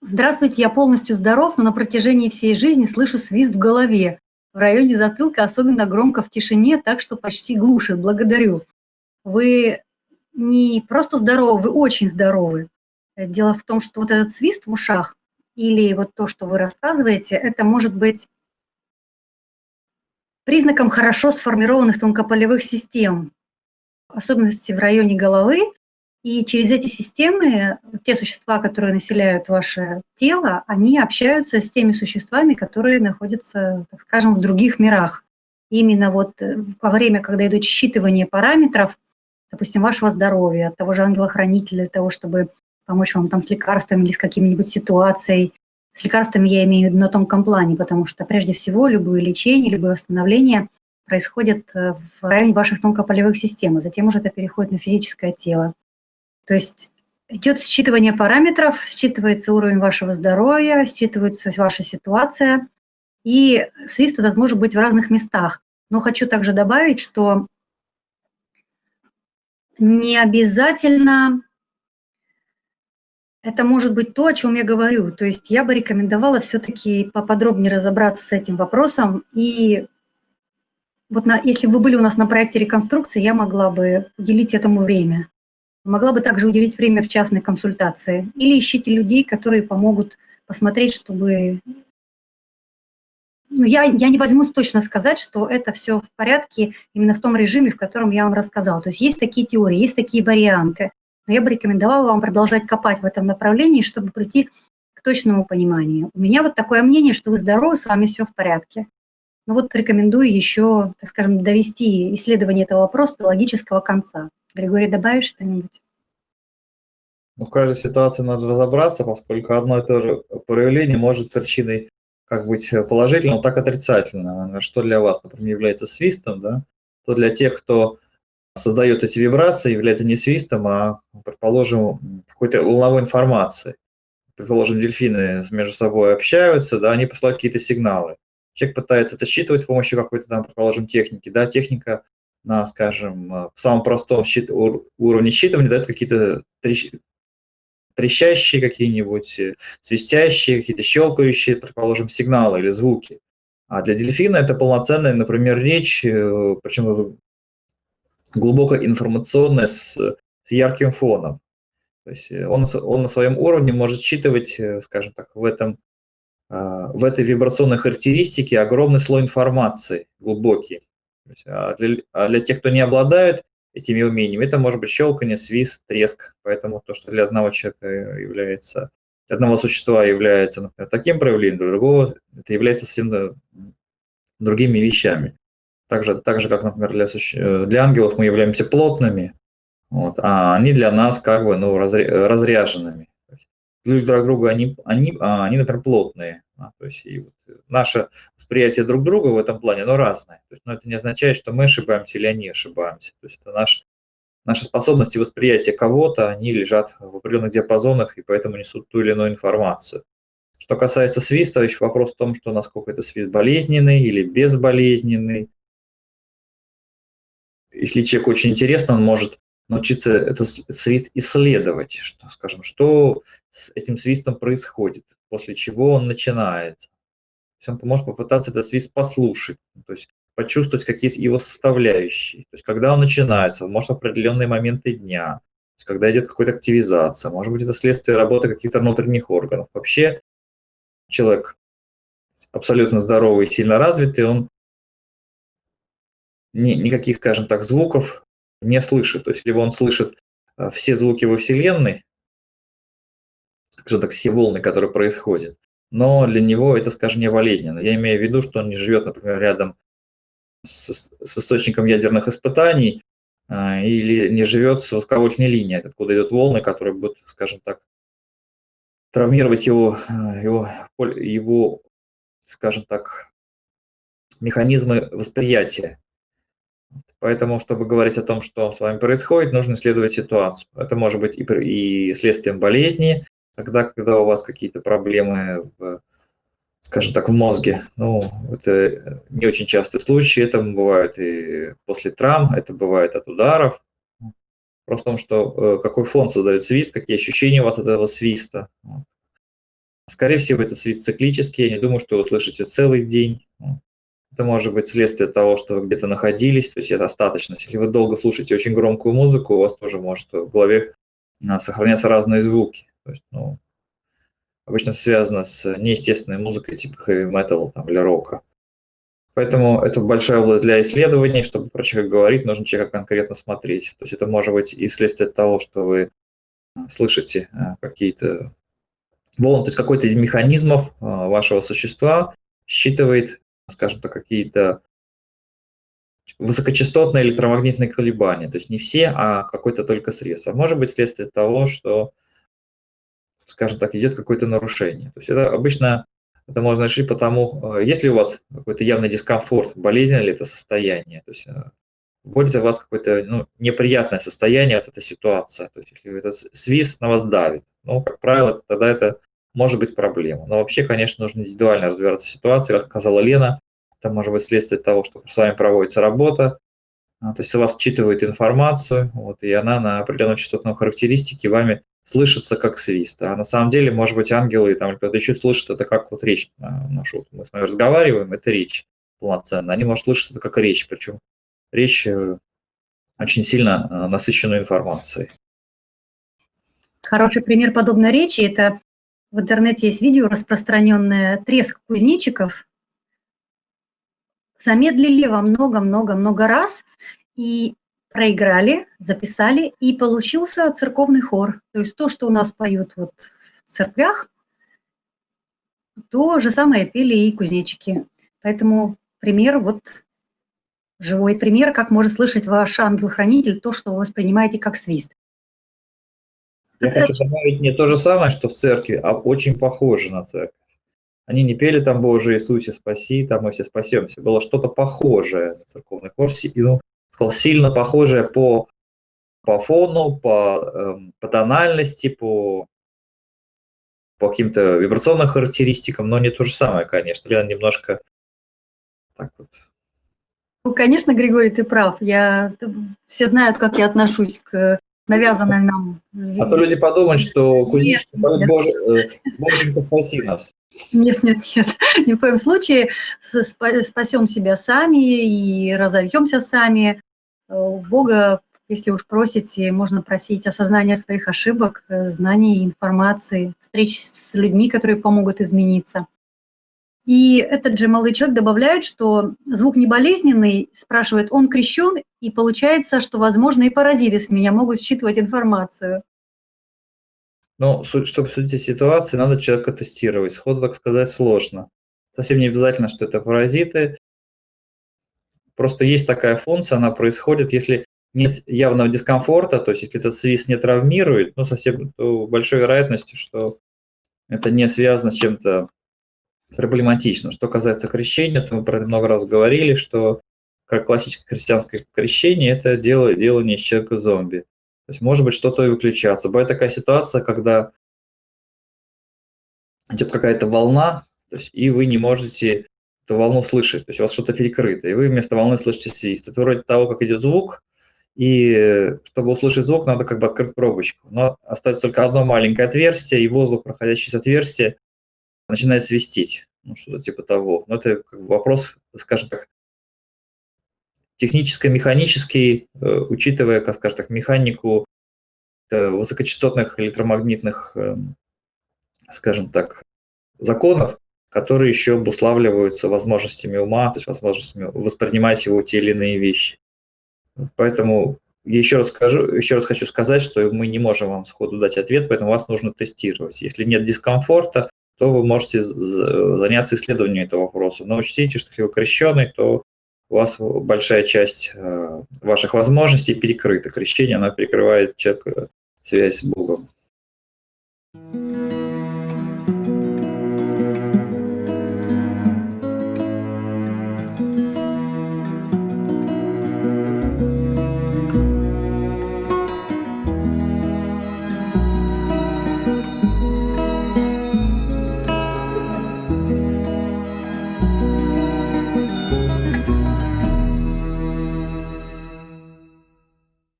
Здравствуйте, я полностью здоров, но на протяжении всей жизни слышу свист в голове. В районе затылка, особенно громко в тишине, так что почти глушит. Благодарю. Вы не просто здоровы, вы очень здоровы. Дело в том, что вот этот свист в ушах или вот то, что вы рассказываете, это может быть признаком хорошо сформированных тонкополевых систем, особенности в районе головы. И через эти системы те существа, которые населяют ваше тело, они общаются с теми существами, которые находятся, так скажем, в других мирах. Именно вот во время, когда идут считывания параметров, допустим, вашего здоровья, от того же ангела-хранителя, для того, чтобы помочь вам там с лекарствами или с какими-нибудь ситуацией. С лекарствами я имею в виду на тонком плане, потому что прежде всего любое лечение, любое восстановление происходит в районе ваших тонкополевых систем, а затем уже это переходит на физическое тело. То есть идет считывание параметров, считывается уровень вашего здоровья, считывается ваша ситуация, и свист этот может быть в разных местах. Но хочу также добавить, что не обязательно это может быть то, о чем я говорю. То есть я бы рекомендовала все-таки поподробнее разобраться с этим вопросом. И вот если бы вы были у нас на проекте реконструкции, я могла бы уделить этому время. Могла бы также уделить время в частной консультации. Или ищите людей, которые помогут посмотреть, чтобы... Ну, я не возьмусь точно сказать, что это все в порядке именно в том режиме, в котором я вам рассказала. То есть есть такие теории, есть такие варианты. Но я бы рекомендовала вам продолжать копать в этом направлении, чтобы прийти к точному пониманию. У меня вот такое мнение, что вы здоровы, с вами все в порядке. Но вот рекомендую еще, так скажем, довести исследование этого вопроса до логического конца. Григорий, добавишь что-нибудь? Но в каждой ситуации надо разобраться, поскольку одно и то же проявление может причиной как быть положительным, так отрицательным. Что для вас, например, является свистом, да, то для тех, кто создает эти вибрации, является не свистом, а, предположим, какой-то волновой информацией. Предположим, дельфины между собой общаются, да, они посылают какие-то сигналы. Человек пытается это считывать с помощью какой-то там, предположим, техники. Да, техника на, скажем, в самом простом уровне считывания дает какие-то трещащие какие-нибудь, свистящие, какие-то щелкающие, предположим, сигналы или звуки. А для дельфина это полноценная, например, речь, причем глубоко информационная, с ярким фоном. То есть он на своем уровне может считывать, скажем так, в этой вибрационной характеристике огромный слой информации, глубокий. То есть, для тех, кто не обладает этими умениями, это может быть щелканье, свист, треск. Поэтому то, что для одного человека является, для одного существа является, например, таким проявлением, для другого это является совсем другими вещами. Так же как, например, для ангелов мы являемся плотными, вот, а они для нас как бы разряженными. Друг для друга они, например, плотные. То есть и вот наше восприятие друг друга в этом плане, оно разное. То есть, но это не означает, что мы ошибаемся или они ошибаемся. То есть это наши способности восприятия кого-то, они лежат в определенных диапазонах и поэтому несут ту или иную информацию. Что касается свиста, еще вопрос в том, что насколько это свист болезненный или безболезненный. Если человеку очень интересно, он может научиться этот свист исследовать, что, скажем, что с этим свистом происходит, после чего он начинается. То есть он может попытаться этот свист послушать, то есть почувствовать, какие есть его составляющие. То есть когда он начинается, может, в определенные моменты дня, то есть когда идет какая-то активизация, может быть, это следствие работы каких-то внутренних органов. Вообще человек абсолютно здоровый и сильно развитый, он никаких, скажем так, звуков не слышит. То есть либо он слышит все звуки во Вселенной, скажем так, все волны, которые происходят, но для него это, скажем, не болезненно. Я имею в виду, что он не живет, например, рядом с источником ядерных испытаний или не живет с высоковольтной линией, откуда идут волны, которые будут, скажем так, травмировать его, скажем так, механизмы восприятия. Поэтому, чтобы говорить о том, что с вами происходит, нужно исследовать ситуацию. Это может быть и следствием болезни, тогда, когда у вас какие-то проблемы, скажем так, в мозге. Ну, это не очень частый случай, это бывает и после травм, это бывает от ударов. Просто в том, что какой фон создает свист, какие ощущения у вас от этого свиста. Скорее всего, это свист циклический, я не думаю, что вы слышите целый день. Это может быть следствие того, что вы где-то находились, то есть это остаточность. Если вы долго слушаете очень громкую музыку, у вас тоже может в голове сохраняться разные звуки. То есть, обычно связано с неестественной музыкой типа heavy metal там, или рока. Поэтому это большая область для исследований. Чтобы про человека говорить, нужно человека конкретно смотреть. То есть это может быть и следствие того, что вы слышите какие-то волны, то есть какой-то из механизмов вашего существа считывает, скажем так, какие-то высокочастотные электромагнитные колебания. То есть не все, а какой-то только срез. А может быть следствие того, что, скажем так, идет какое-то нарушение. То есть это обычно это можно решить потому, есть ли у вас какой-то явный дискомфорт, болезненное ли это состояние. То есть вводит у вас какое-то неприятное состояние, вот эта ситуация. То есть если этот свист на вас давит, как правило, тогда это может быть проблема. Но вообще, конечно, нужно индивидуально разбираться в ситуации. Как сказала Лена, это может быть следствие того, что с вами проводится работа, то есть у вас считывает информацию, и она на определенной частотной характеристике вами слышится как свист. А на самом деле, может быть, ангелы или кто-то еще слышит это как речь нашу. Мы с вами разговариваем, это речь полноценная. Они, может, слышат это как речь, причем речь очень сильно насыщенную информацией. Хороший пример подобной речи – это в интернете есть видео распространенное «Треск кузнечиков». Замедлили во много-много-много раз и проиграли, записали, и получился церковный хор. То есть то, что у нас поют в церквях, то же самое пели и кузнечики. Поэтому пример, живой пример, как может слышать ваш ангел-хранитель то, что вы воспринимаете как свист. Я хочу добавить не то же самое, что в церкви, а очень похоже на церковь. Они не пели там «Боже Иисусе, спаси», там мы все спасемся. Было что-то похожее на церковный хор, сильно похожее по фону, по тональности, по каким-то вибрационным характеристикам, но не то же самое, конечно. Лена немножко так вот. Конечно, Григорий, ты прав. Все знают, как я отношусь к навязанной нам. А то люди подумают, что кузнечики поют «Боженька, спаси нас». Нет, ни в коем случае. Спасем себя сами и разовьемся сами. У Бога, если уж просите, можно просить осознания своих ошибок, знаний, информации, встреч с людьми, которые помогут измениться. И этот же молодой человек добавляет, что звук не болезненный, спрашивает, он крещен, и получается, что, возможно, и паразиты с меня могут считывать информацию. Чтобы судить о ситуации, надо человека тестировать. Сходу так сказать сложно. Совсем не обязательно, что это паразиты. Просто есть такая функция, она происходит, если нет явного дискомфорта, то есть если этот свист не травмирует, то большой вероятностью, что это не связано с чем-то проблематичным. Что касается крещения, то мы про это много раз говорили, что как классическое христианское крещение – это делание из человека зомби. То есть может быть что-то и выключаться. Бывает такая ситуация, когда идет какая-то волна, и вы не можете эту волну слышать, то есть у вас что-то перекрыто, и вы вместо волны слышите свист. Это вроде того, как идет звук, и чтобы услышать звук, надо открыть пробочку. Но остается только одно маленькое отверстие, и воздух, проходящий с отверстия, начинает свистеть. Что-то типа того. Но это вопрос, скажем так, техническо-механический, учитывая, скажем так, механику высокочастотных электромагнитных, скажем так, законов, которые еще обуславливаются возможностями ума, то есть возможностями воспринимать его те или иные вещи. Поэтому еще раз хочу сказать, что мы не можем вам сходу дать ответ, поэтому вас нужно тестировать. Если нет дискомфорта, то вы можете заняться исследованием этого вопроса. Но учтите, что если вы крещеный, то у вас большая часть ваших возможностей перекрыта. Крещение, оно перекрывает человека связь с Богом.